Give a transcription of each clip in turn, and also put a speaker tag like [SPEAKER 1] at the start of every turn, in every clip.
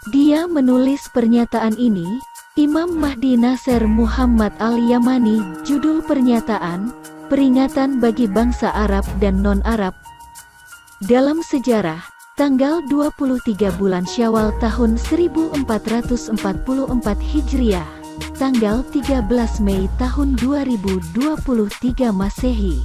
[SPEAKER 1] Dia menulis pernyataan ini, Imam Mahdi Nasser Muhammad Al-Yamani. Judul pernyataan, peringatan bagi bangsa Arab dan non-Arab. Dalam sejarah, tanggal 23 bulan Syawal tahun 1444 Hijriah, tanggal 13 Mei tahun 2023 Masehi.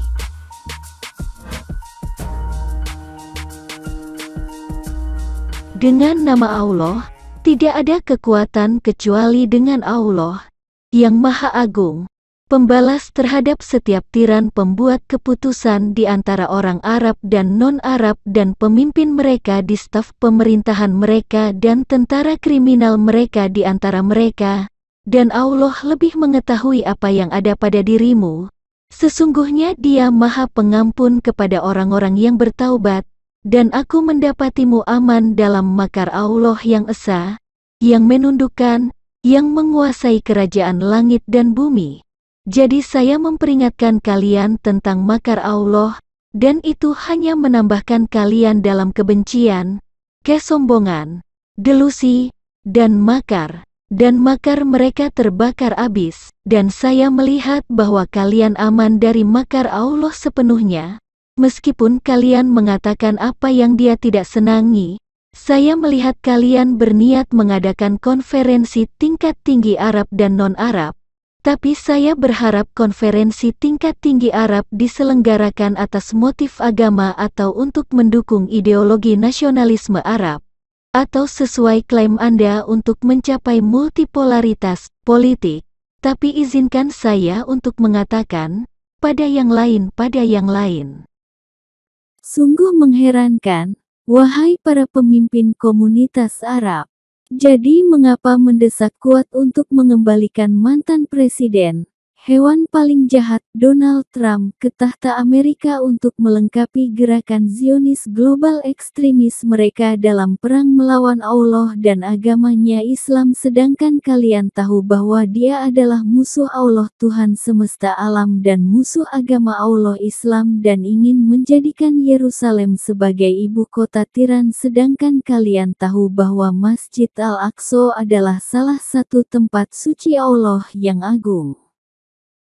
[SPEAKER 1] Dengan nama Allah, tidak ada kekuatan kecuali dengan Allah, yang Maha Agung, pembalas terhadap setiap tiran pembuat keputusan di antara orang Arab dan non-Arab dan pemimpin mereka di staf pemerintahan mereka dan tentara kriminal mereka di antara mereka, dan Allah lebih mengetahui apa yang ada pada dirimu. Sesungguhnya Dia Maha Pengampun kepada orang-orang yang bertaubat, dan aku mendapatimu aman dalam makar Allah yang esa, yang menundukkan, yang menguasai kerajaan langit dan bumi. Jadi saya memperingatkan kalian tentang makar Allah, dan itu hanya menambahkan kalian dalam kebencian, kesombongan, delusi, dan makar. Dan makar mereka terbakar abis, dan saya melihat bahwa kalian aman dari makar Allah sepenuhnya. Meskipun kalian mengatakan apa yang Dia tidak senangi, saya melihat kalian berniat mengadakan konferensi tingkat tinggi Arab dan non-Arab, tapi saya berharap konferensi tingkat tinggi Arab diselenggarakan atas motif agama atau untuk mendukung ideologi nasionalisme Arab, atau sesuai klaim Anda untuk mencapai multipolaritas politik, tapi izinkan saya untuk mengatakan, pada yang lain.
[SPEAKER 2] Sungguh mengherankan, wahai para pemimpin komunitas Arab. Jadi mengapa mendesak kuat untuk mengembalikan mantan presiden, hewan paling jahat Donald Trump ke tahta Amerika untuk melengkapi gerakan Zionis global ekstremis mereka dalam perang melawan Allah dan agamanya Islam, sedangkan kalian tahu bahwa Dia adalah musuh Allah Tuhan semesta alam dan musuh agama Allah Islam dan ingin menjadikan Yerusalem sebagai ibu kota tiran, sedangkan kalian tahu bahwa Masjid Al-Aqsa adalah salah satu tempat suci Allah yang agung.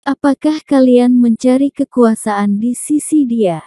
[SPEAKER 2] Apakah kalian mencari kekuasaan di sisi Dia?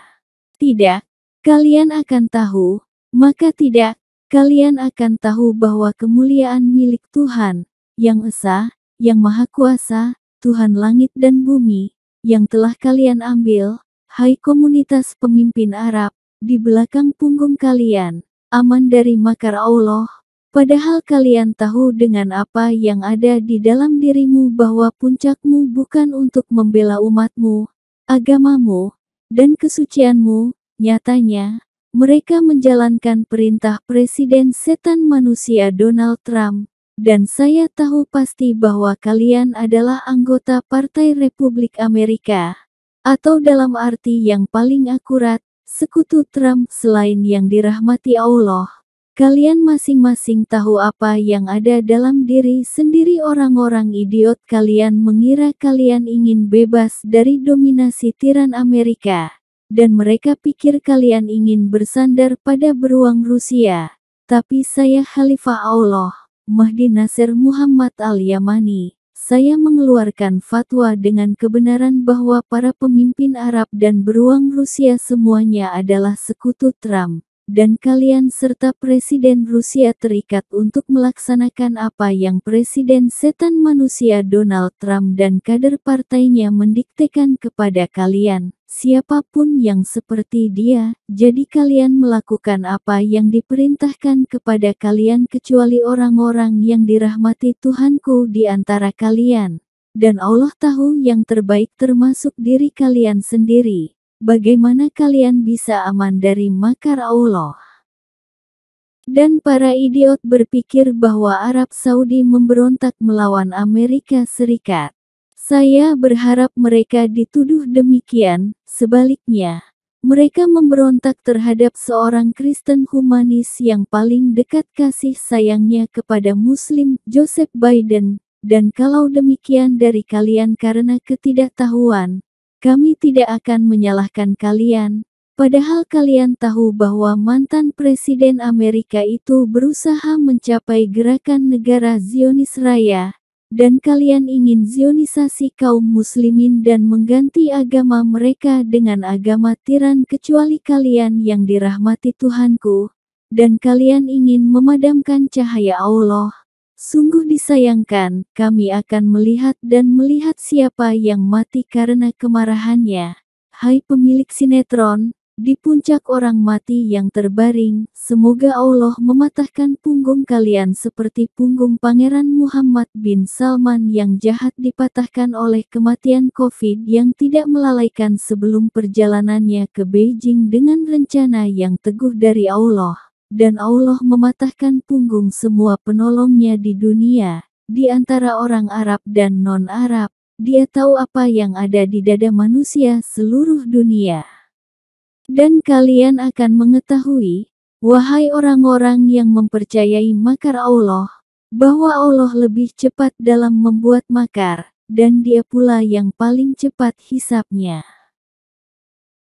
[SPEAKER 2] Tidak. Kalian akan tahu, maka tidak, kalian akan tahu bahwa kemuliaan milik Tuhan, yang esa, yang maha kuasa, Tuhan langit dan bumi, yang telah kalian ambil, hai komunitas pemimpin Arab, di belakang punggung kalian, aman dari makar Allah. Padahal kalian tahu dengan apa yang ada di dalam dirimu bahwa puncakmu bukan untuk membela umatmu, agamamu, dan kesucianmu. Nyatanya, mereka menjalankan perintah Presiden Setan Manusia Donald Trump, dan saya tahu pasti bahwa kalian adalah anggota Partai Republik Amerika, atau dalam arti yang paling akurat, sekutu Trump selain yang dirahmati Allah. Kalian masing-masing tahu apa yang ada dalam diri sendiri. Orang-orang idiot kalian mengira kalian ingin bebas dari dominasi tiran Amerika, dan mereka pikir kalian ingin bersandar pada beruang Rusia. Tapi saya Khalifah Allah, Mahdi Nasser Muhammad Al-Yamani, saya mengeluarkan fatwa dengan kebenaran bahwa para pemimpin Arab dan beruang Rusia semuanya adalah sekutu Trump. Dan kalian serta Presiden Rusia terikat untuk melaksanakan apa yang Presiden Setan Manusia Donald Trump dan kader partainya mendiktekan kepada kalian, siapapun yang seperti dia. Jadi kalian melakukan apa yang diperintahkan kepada kalian kecuali orang-orang yang dirahmati Tuhanku di antara kalian. Dan Allah tahu yang terbaik termasuk diri kalian sendiri. Bagaimana kalian bisa aman dari makar Allah? Dan para idiot berpikir bahwa Arab Saudi memberontak melawan Amerika Serikat. Saya berharap mereka dituduh demikian. Sebaliknya, mereka memberontak terhadap seorang Kristen humanis yang paling dekat kasih sayangnya kepada Muslim, Joseph Biden. Dan kalau demikian dari kalian karena ketidaktahuan, kami tidak akan menyalahkan kalian, Padahal kalian tahu bahwa mantan Presiden Amerika itu berusaha mencapai gerakan negara Zionis Raya, dan kalian ingin Zionisasi kaum muslimin dan mengganti agama mereka dengan agama tiran kecuali kalian yang dirahmati Tuhanku, dan kalian ingin memadamkan cahaya Allah. Sungguh disayangkan, kami akan melihat dan melihat siapa yang mati karena kemarahannya. Hai pemilik sinetron, di puncak orang mati yang terbaring, semoga Allah mematahkan punggung kalian seperti punggung Pangeran Muhammad bin Salman yang jahat dipatahkan oleh kematian COVID yang tidak melalaikan sebelum perjalanannya ke Beijing dengan rencana yang teguh dari Allah. Dan Allah mematahkan punggung semua penolongnya di dunia, di antara orang Arab dan non-Arab. Dia tahu apa yang ada di dada manusia seluruh dunia. Dan kalian akan mengetahui, wahai orang-orang yang mempercayai makar Allah, bahwa Allah lebih cepat dalam membuat makar, dan Dia pula yang paling cepat hisapnya.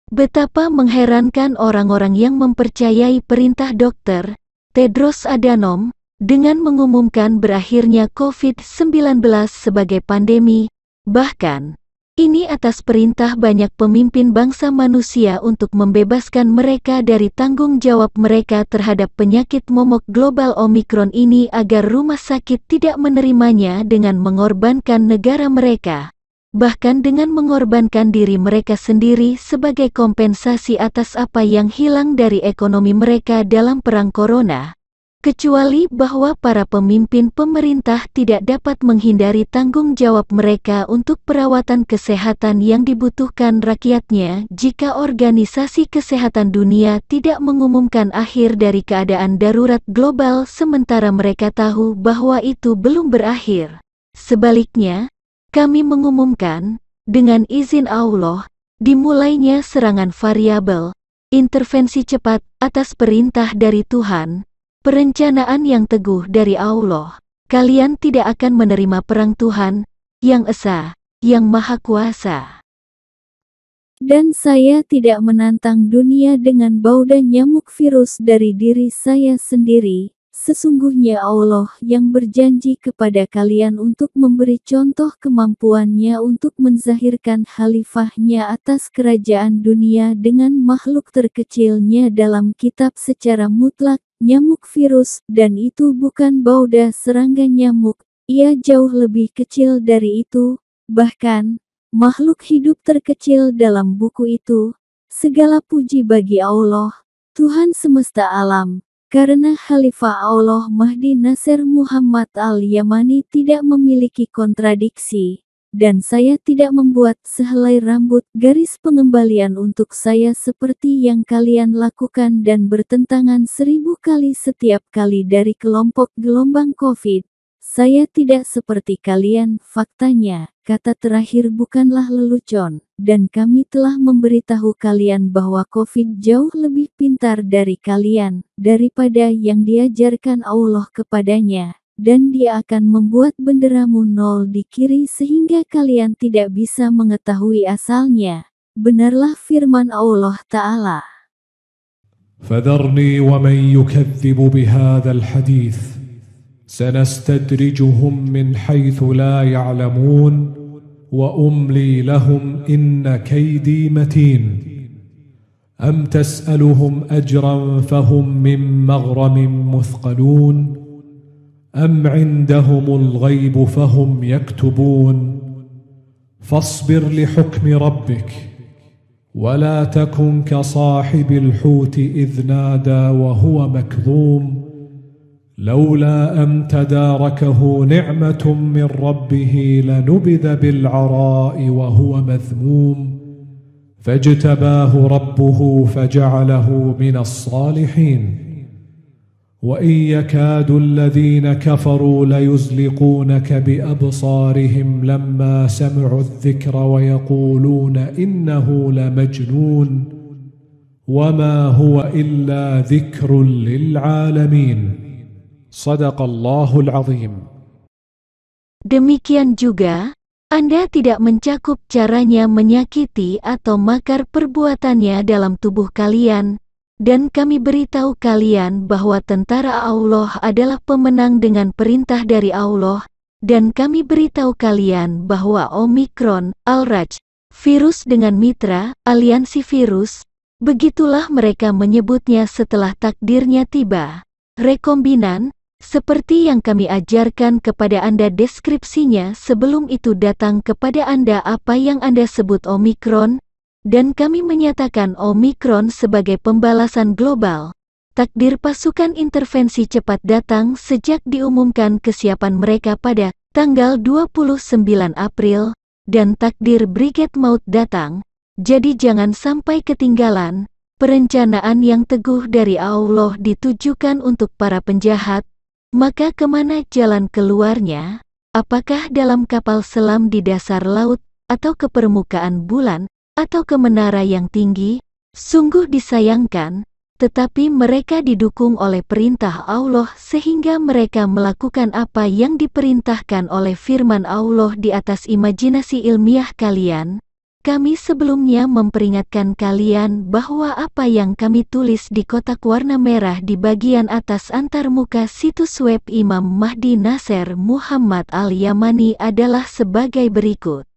[SPEAKER 1] Betapa mengherankan orang-orang yang mempercayai perintah Dr. Tedros Adhanom dengan mengumumkan berakhirnya COVID-19 sebagai pandemi, bahkan ini atas perintah banyak pemimpin bangsa manusia untuk membebaskan mereka dari tanggung jawab mereka terhadap penyakit momok global Omikron ini agar rumah sakit tidak menerimanya dengan mengorbankan negara mereka, bahkan dengan mengorbankan diri mereka sendiri sebagai kompensasi atas apa yang hilang dari ekonomi mereka dalam perang corona. Kecuali bahwa para pemimpin pemerintah tidak dapat menghindari tanggung jawab mereka untuk perawatan kesehatan yang dibutuhkan rakyatnya jika Organisasi Kesehatan Dunia tidak mengumumkan akhir dari keadaan darurat global sementara mereka tahu bahwa itu belum berakhir. Sebaliknya, kami mengumumkan, dengan izin Allah, dimulainya serangan variabel, intervensi cepat atas perintah dari Tuhan, perencanaan yang teguh dari Allah. Kalian tidak akan menerima perang Tuhan, yang esa, yang maha kuasa.
[SPEAKER 2] Dan saya tidak menantang dunia dengan bau dan nyamuk virus dari diri saya sendiri. Sesungguhnya Allah yang berjanji kepada kalian untuk memberi contoh kemampuannya untuk menzahirkan khalifahnya atas kerajaan dunia dengan makhluk terkecilnya dalam kitab secara mutlak, nyamuk virus, dan itu bukan bauda serangga nyamuk, ia jauh lebih kecil dari itu, bahkan, makhluk hidup terkecil dalam buku itu. Segala puji bagi Allah, Tuhan semesta alam. Karena Khalifah Allah Mahdi Nasir Muhammad Al-Yamani tidak memiliki kontradiksi, dan saya tidak membuat sehelai rambut garis pengembalian untuk saya seperti yang kalian lakukan dan bertentangan 1000 kali setiap kali dari kelompok gelombang COVID. Saya tidak seperti kalian, faktanya, kata terakhir bukanlah lelucon, dan kami telah memberitahu kalian bahwa COVID jauh lebih pintar dari kalian, daripada yang diajarkan Allah kepadanya, dan Dia akan membuat benderamu nol di kiri sehingga kalian tidak bisa mengetahui asalnya. Benarlah firman Allah Ta'ala.
[SPEAKER 3] فذرني ومن يكذب بهذا الحديث سنستدرجهم من حيث لا يعلمون وأملي لهم إن كيدي متين أم تسألهم أجرا فهم من مغرم مثقلون أم عندهم الغيب فهم يكتبون فاصبر لحكم ربك ولا تكن كصاحب الحوت إذ نادى وهو مكظوم لولا أن تداركه نعمة من ربه لنبذ بالعراء وهو مذموم فاجتباه ربه فجعله من الصالحين وإن يكاد الذين كفروا ليزلقونك بأبصارهم لما سمعوا الذكر ويقولون إنه لمجنون وما هو إلا ذكر للعالمين Sadaqallahul Azim.
[SPEAKER 1] Demikian juga, Anda tidak mencakup caranya menyakiti atau makar perbuatannya dalam tubuh kalian, dan kami beritahu kalian bahwa tentara Allah adalah pemenang dengan perintah dari Allah, dan kami beritahu kalian bahwa Omikron, Al-Raj, virus dengan mitra, aliansi virus, begitulah mereka menyebutnya setelah takdirnya tiba. Rekombinan, seperti yang kami ajarkan kepada Anda deskripsinya sebelum itu datang kepada Anda apa yang Anda sebut Omikron, dan kami menyatakan Omikron sebagai pembalasan global. Takdir pasukan intervensi cepat datang sejak diumumkan kesiapan mereka pada tanggal 29 April, dan takdir Brigade Maut datang, jadi jangan sampai ketinggalan. Perencanaan yang teguh dari Allah ditujukan untuk para penjahat. Maka kemana jalan keluarnya? Apakah dalam kapal selam di dasar laut, atau ke permukaan bulan, atau ke menara yang tinggi? Sungguh disayangkan, tetapi mereka didukung oleh perintah Allah sehingga mereka melakukan apa yang diperintahkan oleh firman Allah di atas imajinasi ilmiah kalian. Kami sebelumnya memperingatkan kalian bahwa apa yang kami tulis di kotak warna merah di bagian atas antarmuka situs web Imam Mahdi Nasser Muhammad Al-Yamani adalah sebagai berikut.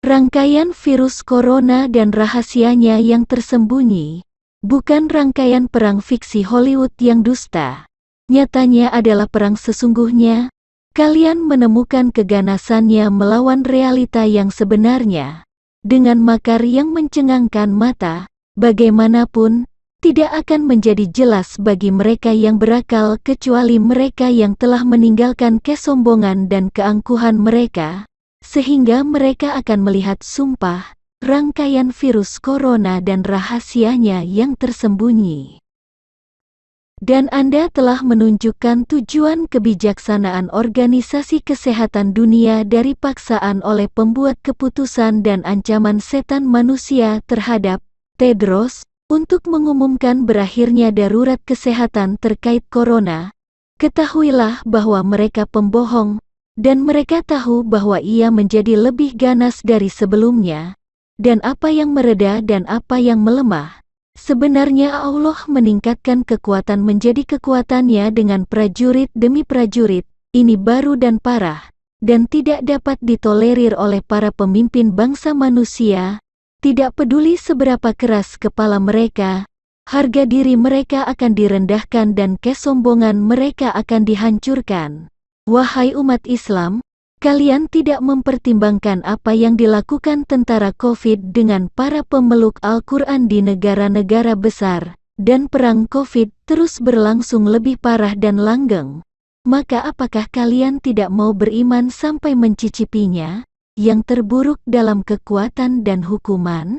[SPEAKER 1] Rangkaian virus corona dan rahasianya yang tersembunyi, bukan rangkaian perang fiksi Hollywood yang dusta. Nyatanya adalah perang sesungguhnya. Kalian menemukan keganasannya melawan realita yang sebenarnya. Dengan makar yang mencengangkan mata, bagaimanapun, tidak akan menjadi jelas bagi mereka yang berakal kecuali mereka yang telah meninggalkan kesombongan dan keangkuhan mereka, sehingga mereka akan melihat sumpah, rangkaian virus corona dan rahasianya yang tersembunyi. Dan Anda telah menunjukkan tujuan kebijaksanaan Organisasi Kesehatan Dunia dari paksaan oleh pembuat keputusan dan ancaman setan manusia terhadap Tedros untuk mengumumkan berakhirnya darurat kesehatan terkait corona. Ketahuilah bahwa mereka pembohong, dan mereka tahu bahwa ia menjadi lebih ganas dari sebelumnya, dan apa yang mereda dan apa yang melemah. Sebenarnya Allah meningkatkan kekuatan menjadi kekuatannya dengan prajurit demi prajurit, ini baru dan parah, dan tidak dapat ditolerir oleh para pemimpin bangsa manusia. Tidak peduli seberapa keras kepala mereka, harga diri mereka akan direndahkan dan kesombongan mereka akan dihancurkan. Wahai umat Islam, kalian tidak mempertimbangkan apa yang dilakukan tentara COVID dengan para pemeluk Al-Quran di negara-negara besar, dan perang COVID terus berlangsung lebih parah dan langgeng. Maka apakah kalian tidak mau beriman sampai mencicipinya, yang terburuk dalam kekuatan dan hukuman?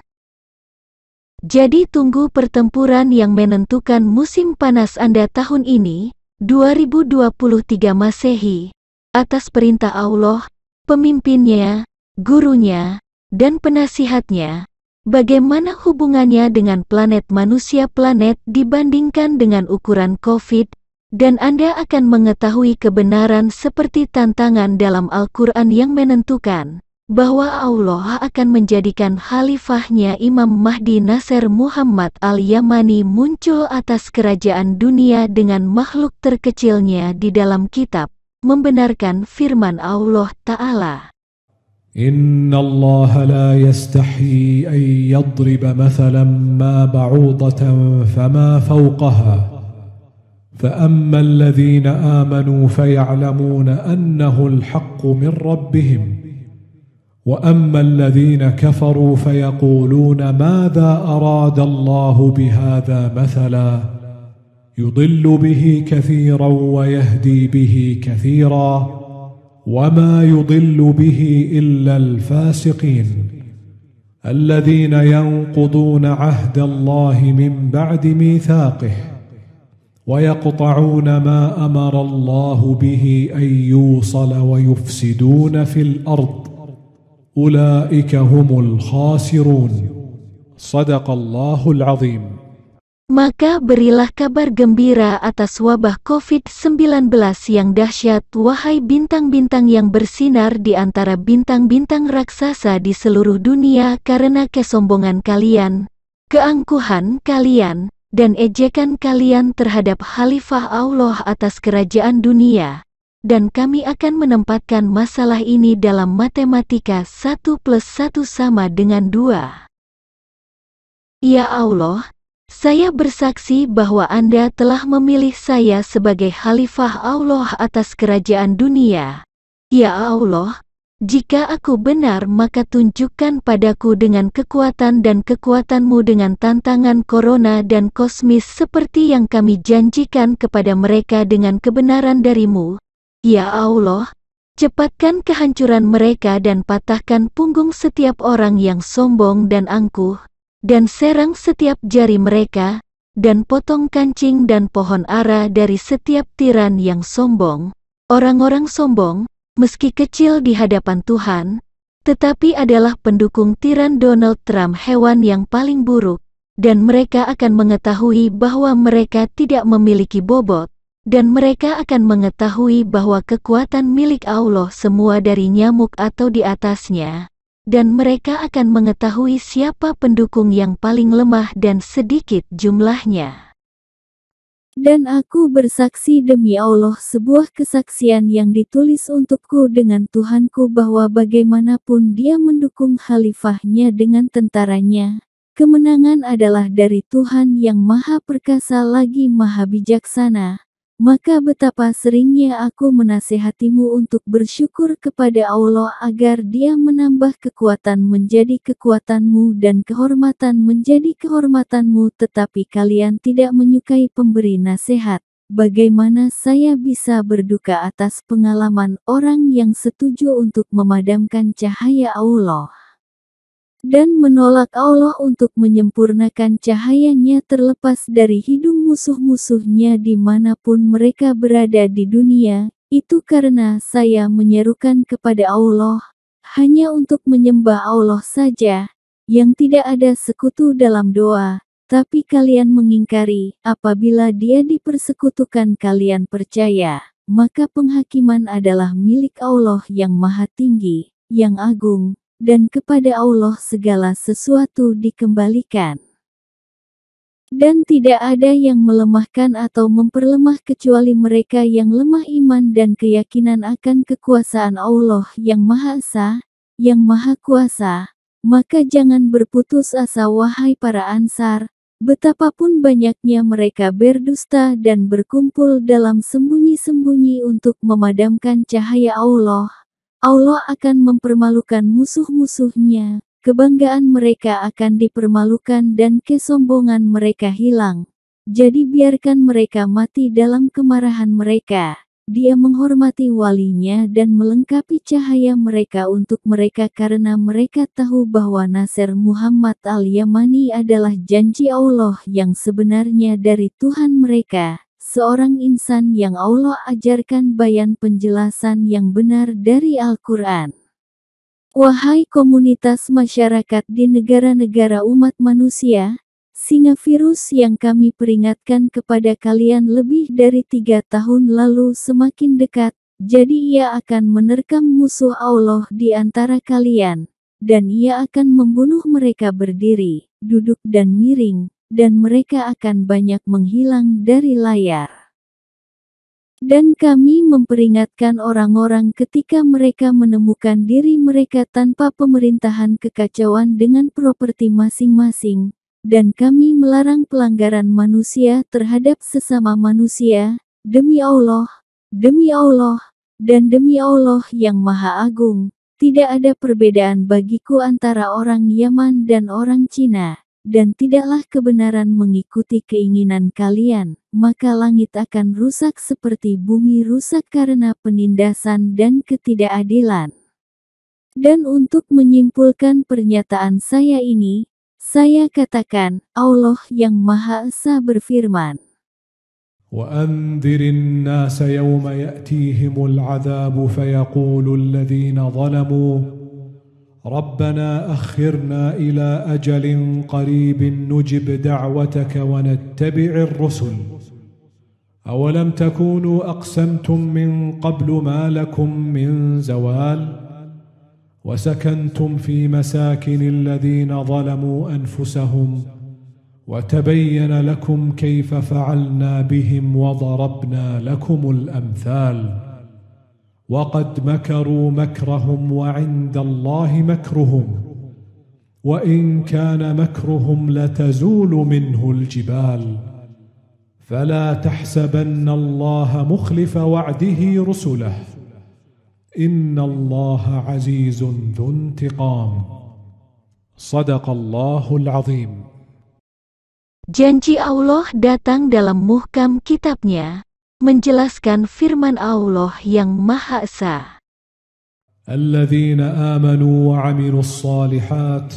[SPEAKER 1] Jadi tunggu pertempuran yang menentukan musim panas Anda tahun ini, 2023 Masehi. Atas perintah Allah, pemimpinnya, gurunya, dan penasihatnya, bagaimana hubungannya dengan planet manusia planet dibandingkan dengan ukuran COVID, dan Anda akan mengetahui kebenaran seperti tantangan dalam Al-Quran yang menentukan, bahwa Allah akan menjadikan khalifahnya Imam Mahdi Nasser Muhammad Al-Yamani muncul atas kerajaan dunia dengan makhluk terkecilnya di dalam kitab. Membenarkan firman Allah Ta'ala.
[SPEAKER 3] Inna Allah la yastahi an yadriba mathalan ma ba'udatan fama fawqaha فأما الذين آمنوا فيعلمون أنه الحق من ربهم وأما الذين كفروا فيقولون ماذا أراد الله بهذا مثلا يضل به كثيرا ويهدي به كثيرا وما يضل به إلا الفاسقين الذين ينقضون عهد الله من بعد ميثاقه ويقطعون ما أمر الله به أن يوصل ويفسدون في الأرض أولئك هم الخاسرون صدق الله العظيم.
[SPEAKER 1] Maka berilah kabar gembira atas wabah COVID-19 yang dahsyat, wahai bintang-bintang yang bersinar di antara bintang-bintang raksasa di seluruh dunia, karena kesombongan kalian, keangkuhan kalian, dan ejekan kalian terhadap Khalifah Allah atas kerajaan dunia. Dan kami akan menempatkan masalah ini dalam matematika 1 + 1 sama dengan 2. Ya Allah, saya bersaksi bahwa Anda telah memilih saya sebagai Khalifah Allah atas kerajaan dunia. Ya Allah, jika aku benar maka tunjukkan padaku dengan kekuatan dan kekuatan-Mu dengan tantangan corona dan kosmis seperti yang kami janjikan kepada mereka dengan kebenaran dari-Mu. Ya Allah, cepatkan kehancuran mereka dan patahkan punggung setiap orang yang sombong dan angkuh, dan serang setiap jari mereka, dan potong kancing dan pohon ara dari setiap tiran yang sombong. Orang-orang sombong, meski kecil di hadapan Tuhan, tetapi adalah pendukung tiran Donald Trump, hewan yang paling buruk, dan mereka akan mengetahui bahwa mereka tidak memiliki bobot, dan mereka akan mengetahui bahwa kekuatan milik Allah semua dari nyamuk atau di atasnya. Dan mereka akan mengetahui siapa pendukung yang paling lemah dan sedikit jumlahnya.
[SPEAKER 2] Dan aku bersaksi demi Allah, sebuah kesaksian yang ditulis untukku dengan Tuhanku, bahwa bagaimanapun dia mendukung khalifahnya dengan tentaranya, kemenangan adalah dari Tuhan yang Maha Perkasa lagi Maha Bijaksana. Maka betapa seringnya aku menasihatimu untuk bersyukur kepada Allah agar Dia menambah kekuatan menjadi kekuatanmu dan kehormatan menjadi kehormatanmu, tetapi kalian tidak menyukai pemberi nasihat. Bagaimana saya bisa berduka atas pengalaman orang yang setuju untuk memadamkan cahaya Allah dan menolak Allah untuk menyempurnakan cahayanya terlepas dari hidung musuh-musuhnya dimanapun mereka berada di dunia? Itu karena saya menyerukan kepada Allah, hanya untuk menyembah Allah saja, yang tidak ada sekutu dalam doa, tapi kalian mengingkari. Apabila Dia dipersekutukan kalian percaya, maka penghakiman adalah milik Allah yang Maha Tinggi, yang agung, dan kepada Allah segala sesuatu dikembalikan. Dan tidak ada yang melemahkan atau memperlemah kecuali mereka yang lemah iman dan keyakinan akan kekuasaan Allah yang Maha Esa, yang Maha Kuasa. Maka jangan berputus asa wahai para Ansar, betapapun banyaknya mereka berdusta dan berkumpul dalam sembunyi-sembunyi untuk memadamkan cahaya Allah. Allah akan mempermalukan musuh-musuhnya, kebanggaan mereka akan dipermalukan dan kesombongan mereka hilang. Jadi biarkan mereka mati dalam kemarahan mereka. Dia menghormati walinya dan melengkapi cahaya mereka untuk mereka karena mereka tahu bahwa Nasr Muhammad al-Yamani adalah janji Allah yang sebenarnya dari Tuhan mereka. Seorang insan yang Allah ajarkan bayan penjelasan yang benar dari Al-Quran. Wahai komunitas masyarakat di negara-negara umat manusia, singa virus yang kami peringatkan kepada kalian lebih dari 3 tahun lalu semakin dekat, jadi ia akan menerkam musuh Allah di antara kalian, dan ia akan membunuh mereka berdiri, duduk dan miring, dan mereka akan banyak menghilang dari layar. Dan kami memperingatkan orang-orang ketika mereka menemukan diri mereka tanpa pemerintahan kekacauan dengan properti masing-masing, dan kami melarang pelanggaran manusia terhadap sesama manusia, demi Allah, dan demi Allah yang Maha Agung, tidak ada perbedaan bagiku antara orang Yaman dan orang Cina. Dan tidaklah kebenaran mengikuti keinginan kalian, maka langit akan rusak seperti bumi rusak karena penindasan dan ketidakadilan. Dan untuk menyimpulkan pernyataan saya ini, saya katakan, Allah yang Maha Esa berfirman,
[SPEAKER 3] وأنذر الناس يوم يأتيهم العذاب فيقول الذين ظلموا ربنا أخرنا إلى أجل قريب نجب دعوتك ونتبع الرسل أولم تكونوا أقسمتم من قبل ما لكم من زوال وسكنتم في مساكن الذين ظلموا أنفسهم وتبين لكم كيف فعلنا بهم وضربنا لكم الأمثال وقد مكروا مكرهم وعند الله مكرهم وإن كان مكرهم لتزول منه الجبال فلا تحسبن الله مخلف وعده رسله إن الله عزيز ذو انتقام صدق الله العظيم.
[SPEAKER 1] Janji Allah datang dalam muhkam kitabnya, menjelaskan firman Allah yang Maha Esa.
[SPEAKER 3] الذين آمنوا وعملوا الصالحات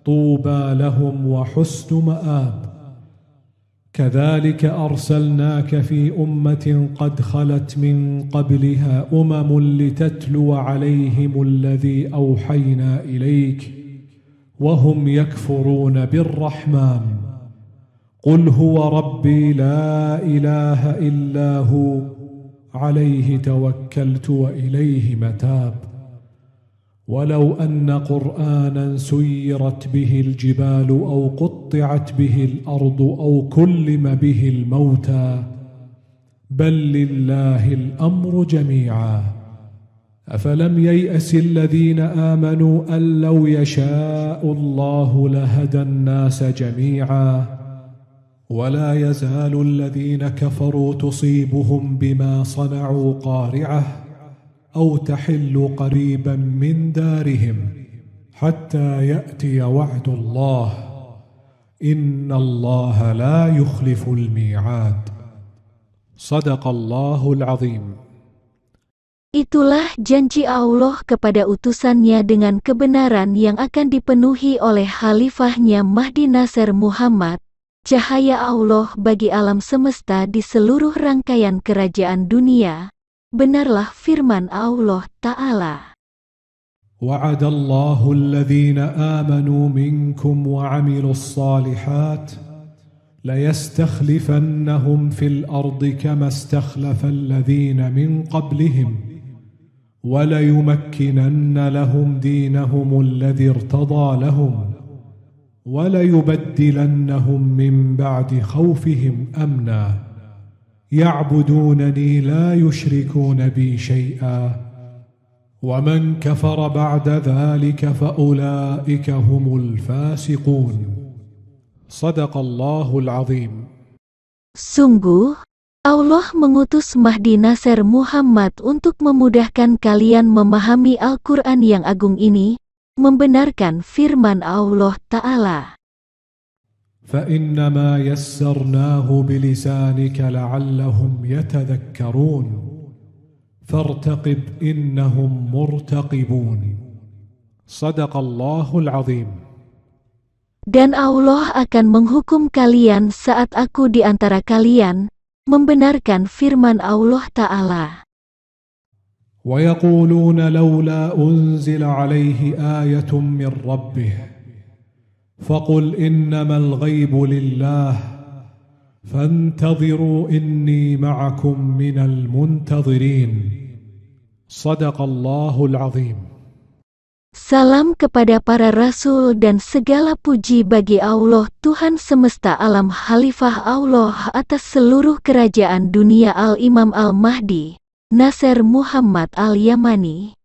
[SPEAKER 3] طوبى لهم وحسن مآب كذلك أرسلناك في أمة قد خلت من قبلها لتتلو عليهم الذي أوحينا إليك وهم يكفرون بالرحمن قل هو ربي لا إله إلا هو عليه توكلت وإليه متاب ولو أن قرآنا سيرت به الجبال أو قطعت به الأرض أو كلم به الموتى بل لله الأمر جميعا أفلم ييأس الذين آمنوا أن لو يشاء الله لهدى الناس جميعا ولا يزال الذين كفروا تصيبهم بما صنعوا قارعة أو تحل قريبا من دارهم حتى يأتي وعد الله إن الله لا يخلف الميعاد صدق الله العظيم.
[SPEAKER 1] Itulah janji Allah kepada utusannya dengan kebenaran yang akan dipenuhi oleh khalifahnya Mahdi Nasr Muhammad, cahaya Allah bagi alam semesta di seluruh rangkaian kerajaan dunia. Benarlah firman Allah Ta'ala.
[SPEAKER 3] وعد الله الذين آمنوا منكم وعملوا الصالحات ليستخلفنهم في الأرض كما استخلف الذين من قبلهم وليمكنن لهم دينهم الذي ارتضى لهم وليبدلنهم من بعد خوفهم أمنا يعبدونني لا يشركون بي شيئا ومن كفر بعد ذلك فأولئك هم الفاسقون صدق الله العظيم.
[SPEAKER 1] Sungguh, Allah mengutus Mahdi Nasr Muhammad untuk memudahkan kalian memahami Al-Quran yang agung ini, membenarkan firman Allah Ta'ala.
[SPEAKER 3] فإنما يسرناه بلسانك لعلهم يتذكرون فارتقب إنهم مرتقبون صدق الله العظيم.
[SPEAKER 1] Dan Allah akan menghukum kalian saat aku di antara kalian, membenarkan firman Allah Ta'ala.
[SPEAKER 3] ويقولون لولا أنزل عليه آية من ربه فقل إنما الغيب لله فانتظروا إني معكم من المنتظرين صدق الله العظيم.
[SPEAKER 1] Salam kepada para rasul dan segala puji bagi Allah Tuhan semesta alam, Khalifah Allah atas seluruh kerajaan dunia Al-Imam Al-Mahdi Nasr Muhammad Al-Yamani.